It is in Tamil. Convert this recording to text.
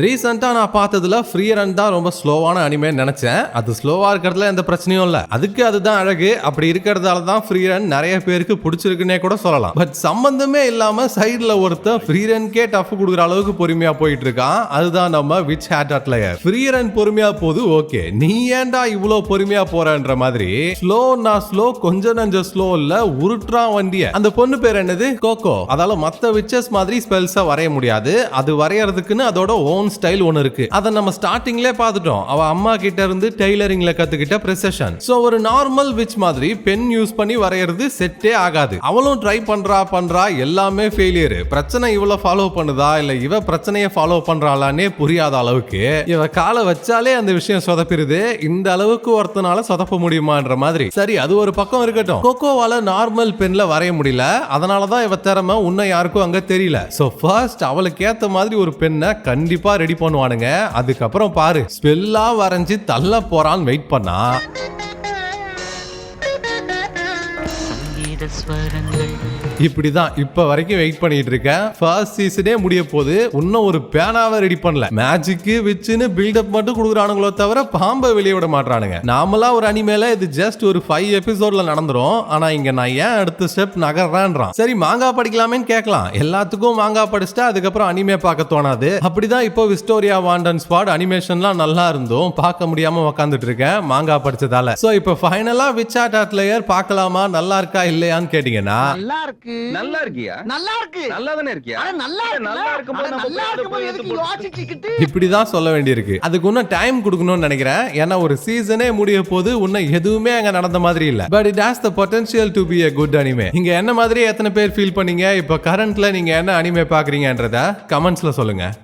ரீசெண்டா நான் பார்த்ததுல ஃப்ரீ ரன் தான் ரொம்ப ஸ்லோவான அனிமே நினைச்சேன். அது ஸ்லோவா இருக்கிறதுல எந்த பிரச்சனையும் இல்ல. அதுக்கு அதுதான் அழகு. அப்படி இருக்கிறதால தான் ஃப்ரீ ரன் நிறைய பேருக்கு பிடிச்சிருக்குன்னே கூட சொல்லலாம். பட் சம்பந்தமே இல்லாம சைடுல ஒருத்தர் ஃப்ரீ ரன்கே டஃப் கொடுக்குற அளவுக்கு பொறுமையா போயிட்டு இருக்கான். அதுதான் நம்ம விச் ஹேட் அட்லயர். ஃப்ரீ ரன் பொறுமையா போகுது, ஓகே. நீ ஏன்டா இவ்வளவு பொறுமையா போறன்ற மாதிரி ஸ்லோனா ஸ்லோ, கொஞ்சம் நஞ்ச ஸ்லோ இல்ல, உருட்டுறா வண்டிய. அந்த பொண்ணு பேர் என்னது? கோகோ. அதால மத்த விச்சஸ் மாதிரி ஸ்பெல்ஸா வரைய முடியாது. அது வரையறதுக்குன்னு அதோட ஓன் ஸ்டைல் ஒன்னு இருக்கு. அத நம்ம ஸ்டார்டிங்லயே பார்த்துட்டோம். அவ அம்மா கிட்ட இருந்து டெய்லரிங்ல கத்துக்கிட்ட பிரெசிஷன். சோ ஒரு நார்மல் விச் மாதிரி பென் யூஸ் பண்ணி வரையறது செட்டே ஆகாது. அவளும் ட்ரை பண்றா எல்லாமே ஃபெயிலியர். பிரச்சனை இவள ஃபாலோ பண்ணுதா இல்ல இவ பிரச்சனையை ஃபாலோ பண்றாளானே புரியாத அளவுக்கு இவ காலை வச்சாலே அந்த விஷயம் சொதப்பிருது. இந்த அளவுக்கு ஒருத்தனால சொதப்ப முடியுமான்ற மாதிரி. சரி, அது ஒரு பக்கம் இருக்கட்டும். கோகோவால நார்மல் பென்ல வரைய முடியல. அதனாலதான் இவ திறமை உன்னை யாருக்கும் அங்க தெரியல. சோ ஃபர்ஸ்ட் அவளுக்கு ஏத்த மாதிரி ஒரு பெண்ணை கண்டிப்பா ரெடி பண்ணுவானுங்க. அதுக்கப்புறம் பாரு, ஸ்பெல்லா வரைஞ்சி தள்ள போறான்னு வெயிட் பண்ணா இப்படிதான் இப்ப வரைக்கும் வெயிட் பண்ணிட்டு இருக்கேன். ஃபர்ஸ்ட் சீசனே முடிய போது இன்னும் ஒரு பேனாவை ரெடி பண்ணல. மேஜிக் விச்சுன்னு பில்டப் மட்டும் கொடுக்குறானுங்களோ தவிர பாம்பை வெளியே விட மாட்டானுங்க. நாமளா ஒரு அனிமேல இது ஜஸ்ட் ஒரு 5 எபிசோட்ல நடந்துரும். ஆனா இங்க நான் ஏன் அடுத்த ஸ்டெப் நகர்றான்றான். சரி, மாங்கா படிக்கலாமேன்னு கேட்கலாம். எல்லாத்துக்கும் மாங்கா படிச்சுட்டா அதுக்கப்புறம் அனிமே பார்க்க தோணாது. அப்படிதான் இப்போ விஸ்டோரியா வாண்டன் ஸ்குவாட் அனிமேஷன்லாம் நல்லா இருந்தும் பார்க்க முடியாம உட்காந்துட்டு இருக்கேன் மாங்கா படிச்சதால. சோ இப்போ ஃபைனலா விச் ஹேட் அட்லயர் பார்க்கலாமா, நல்லா இருக்கா இல்லையான்னு கேட்டீங்கன்னா நல்லா இருக்கு. நல்லா இருக்கியா? நல்லா இருக்கு. நல்லா தானே இருக்கியா? நல்லா இருக்கும்போது எதுக்கு யோசிச்சிக்கிட்டு இப்படிதான் சொல்ல வேண்டியிருக்கு. அதுக்கு இன்னும் டைம் கொடுக்கணும்னு நினைக்கிறேன். ஏன்னா ஒரு சீசனே முடிய போது இன்னும் எதுவுமே அங்க நடந்த மாதிரி இல்ல. But it has the potential to be a good anime. நீங்க என்ன மாதிரி எத்தனை பேர் ஃபீல் பண்ணீங்க? இப்ப கரண்ட்ல நீங்க என்ன அனிமே பாக்குறீங்கன்றத கமெண்ட்ஸ்ல சொல்லுங்க.